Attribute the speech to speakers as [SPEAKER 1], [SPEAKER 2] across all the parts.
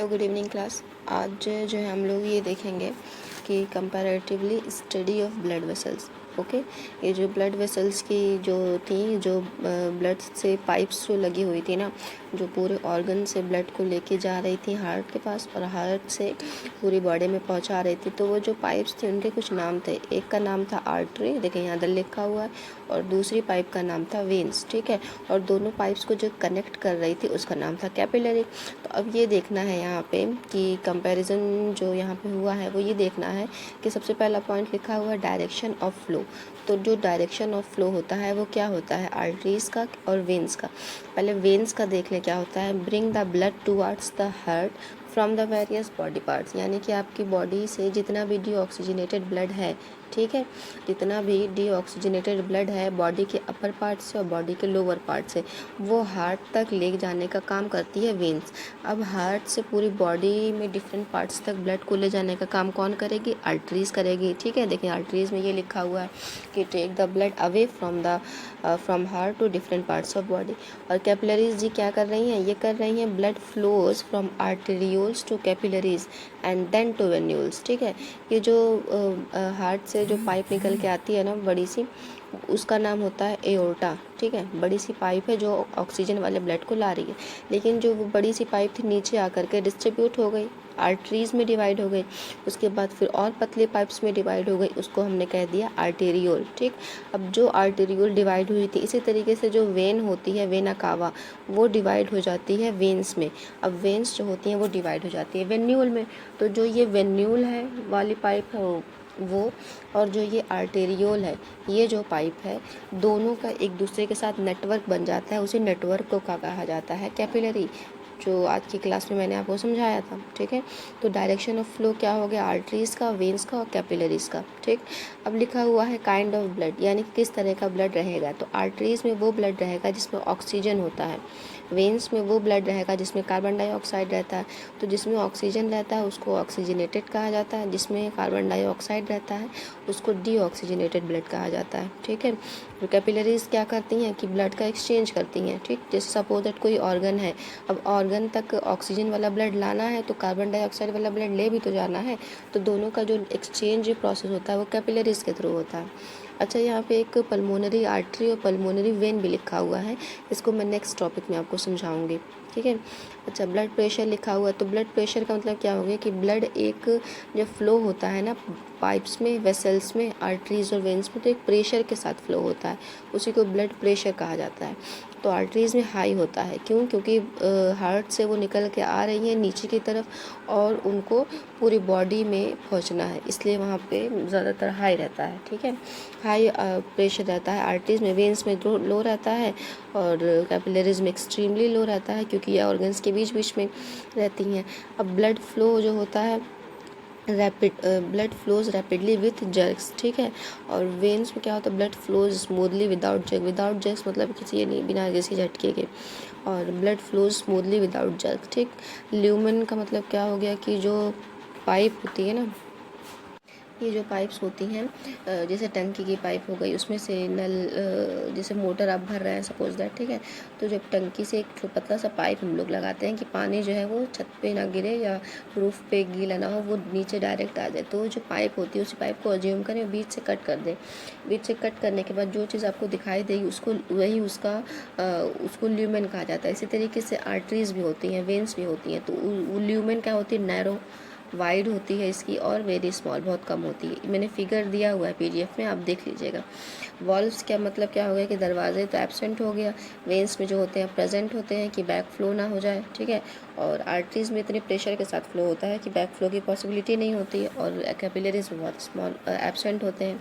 [SPEAKER 1] Hello good evening class. आज जो है हम लोग ये देखेंगे कि comparatively study of blood vessels. Okay, ये जो ब्लड वेसल्स की जो थी, जो ब्लड से पाइप्स जो लगी हुई थी ना, जो पूरे ऑर्गन से ब्लड को लेके जा रही थी हार्ट के पास और हार्ट से पूरी बॉडी में पहुंचा रही थी, तो वो जो पाइप्स थे उनके कुछ नाम थे। एक का नाम था आर्टरी, देखिए यहाँ दल लिखा हुआ है, और दूसरी पाइप का नाम था वेन्स। ठीक है, और दोनों पाइप्स को जो कनेक्ट कर रही थी उसका नाम था कैपिलरी। तो अब ये देखना है यहाँ पे कि कंपैरिजन जो यहाँ पे हुआ है वो ये देखना है कि सबसे पहला पॉइंट लिखा हुआ है डायरेक्शन ऑफ फ्लो। तो जो डायरेक्शन ऑफ फ्लो होता है वो क्या होता है, आर्टरीज का और वेन्स का। पहले वेन्स का देख लें क्या होता है, bring the blood towards the heart from the various body parts, यानी कि आपकी बॉडी से जितना भी डीऑक्सीजनेटेड ब्लड है, ठीक है, जितना भी डीऑक्सीजनेटेड ब्लड है बॉडी के अपर पार्ट से और बॉडी के लोअर पार्ट से, वो हार्ट तक ले जाने का काम करती है वेन्स। अब हार्ट से पूरी बॉडी में डिफरेंट पार्ट्स तक ब्लड को ले जाने का काम कौन करेगी, आर्टरीज करेगी। ठीक है, देखिए आर्टरीज में ये लिखा हुआ है कि take the blood away from heart to different parts of body. और कैपिलरीज जी क्या कर रही हैं, ये कर रही हैं blood flows from arterioles to capillaries and then to venules. ठीक है, ये जो हार्ट से जो पाइप निकल के आती है ना बड़ी सी, उसका नाम होता है एओर्टा। ठीक है, बड़ी सी पाइप है जो ऑक्सीजन वाले ब्लड को ला रही है, लेकिन जो वो बड़ी सी पाइप थी नीचे आकर के डिस्ट्रीब्यूट हो गई, आर्टरीज में डिवाइड हो गई, उसके बाद फिर और पतले पाइप्स में डिवाइड हो गई, उसको हमने कह दिया आर्टेरियोल। ठीक, अब जो आर्टेरियोल डिवाइड हुई थी, इसी तरीके से जो वेन होती है, वेना कावा, वो डिवाइड हो जाती है वेन्स में। अब वेन्स जो होती हैं वो डिवाइड हो जाती है वेन्यूल में। तो जो ये वेन्यूल है वाली पाइप है वो, और जो ये आर्टेरियोल है, ये जो पाइप है, दोनों का एक दूसरे के साथ नेटवर्क बन जाता है, उसी नेटवर्क को कहा जाता है कैपिलरी, जो आज की क्लास में मैंने आपको समझाया था। ठीक है, तो डायरेक्शन ऑफ फ्लो क्या हो गया, आर्टरीज का, वेन्स का और कैपिलरीज का। ठीक, अब लिखा हुआ है काइंड ऑफ ब्लड, यानी कि किस तरह का ब्लड रहेगा। तो आर्टरीज में वो ब्लड रहेगा जिसमें ऑक्सीजन होता है, वेन्स में वो ब्लड रहेगा जिसमें कार्बन डाइऑक्साइड रहता है। तो जिसमें ऑक्सीजन रहता है उसको ऑक्सीजनेटेड कहा जाता है, जिसमें कार्बन डाइऑक्साइड रहता है उसको डीऑक्सीजनेटेड ब्लड कहा जाता है। ठीक है, तो कैपिलरीज क्या करती हैं कि ब्लड का एक्सचेंज करती हैं। ठीक, जैसे सपोज दैट कोई ऑर्गन है, अब ऑर्गन तक ऑक्सीजन वाला ब्लड लाना है तो कार्बन डाइऑक्साइड वाला ब्लड ले भी तो जाना है, तो दोनों का जो एक्सचेंज प्रोसेस होता है वो कैपिलरीज के थ्रू होता है। अच्छा, यहाँ पे एक पल्मोनरी आर्टरी और पल्मोनरी वेन भी लिखा हुआ है, इसको मैं नेक्स्ट टॉपिक में आपको समझाऊंगी। ठीक है, अच्छा, ब्लड प्रेशर लिखा हुआ है, तो ब्लड प्रेशर का मतलब क्या हो गया कि ब्लड एक जब फ्लो होता है ना पाइप्स में, वेसल्स में, आर्टरीज और वेन्स में, तो एक प्रेशर के साथ फ्लो होता है, उसी को ब्लड प्रेशर कहा जाता है। तो आर्टरीज में हाई होता है, क्यों, क्योंकि हार्ट से वो निकल के आ रही है नीचे की तरफ और उनको पूरी बॉडी में पहुंचना है, इसलिए वहाँ पे ज़्यादातर हाई रहता है। ठीक है, हाई प्रेशर रहता है आर्टरीज में, वेन्स में लो रहता है, और कैपिलरीज में एक्सट्रीमली लो रहता है, क्योंकि ये ऑर्गन्स के बीच बीच में रहती हैं। अब ब्लड फ्लो जो होता है rapid, blood flows rapidly with jerks. ठीक है, और वेन्स में क्या होता है, blood flows smoothly without jerk. Without jerks मतलब किसी ये नहीं, बिना किसी झटके के, और blood flows smoothly without jerk. ठीक, ल्यूमेन का मतलब क्या हो गया कि जो पाइप होती है ना, ये जो पाइप्स होती हैं, जैसे टंकी की पाइप हो गई, उसमें से नल, जैसे मोटर आप भर रहे हैं सपोज दैट, ठीक है, तो जब टंकी से एक पतला सा पाइप हम लोग लगाते हैं कि पानी जो है वो छत पे ना गिरे या रूफ पे गीला ना हो, वो नीचे डायरेक्ट आ जाए, तो जो पाइप होती है उसी पाइप को अज्यूम करें बीच से कट कर दें। बीच से कट करने के बाद जो चीज़ आपको दिखाई देगी उसको वही उसको ल्यूमेन कहा जाता है। इसी तरीके से आर्टरीज भी होती हैं, वेन्स भी होती हैं, तो ल्यूमेन क्या होती है, नैरो वाइड होती है इसकी, और वेरी स्मॉल, बहुत कम होती है। मैंने फिगर दिया हुआ है पीडीएफ में, आप देख लीजिएगा। वॉल्व्स क्या मतलब क्या हो गया कि दरवाजे तो एब्सेंट हो गया, वेन्स में जो होते हैं प्रेजेंट होते हैं कि बैक फ्लो ना हो जाए। ठीक है, और आर्टरीज में इतने प्रेशर के साथ फ्लो होता है कि बैक फ्लो की पॉसिबिलिटी नहीं होती है, और कैपिलरीज में बहुत स्मॉल एब्सेंट होते हैं।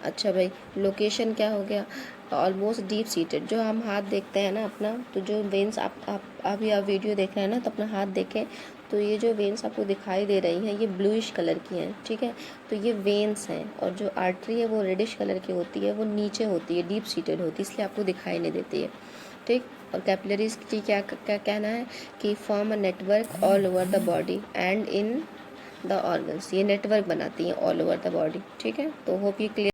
[SPEAKER 1] अच्छा भाई, लोकेशन क्या हो गया, ऑलमोस्ट डीप सीटेड। जो हम हाथ देखते हैं ना अपना, तो जो वेन्स आप अभी आप वीडियो देख रहे हैं ना, तो अपना हाथ देखें तो ये जो वेन्स आपको दिखाई दे रही हैं ये ब्लूइश कलर की हैं। ठीक है, तो ये वेन्स हैं, और जो आर्टरी है वो रेडिश कलर की होती है, वो नीचे होती है, डीप सीटेड होती है, इसलिए आपको दिखाई नहीं देती है। ठीक, और कैपिलरीज की क्या क्या कहना है कि form a network all over the body and in the organs, ये नेटवर्क बनाती हैं ऑल ओवर द बॉडी। ठीक है, तो होप ये क्लियर।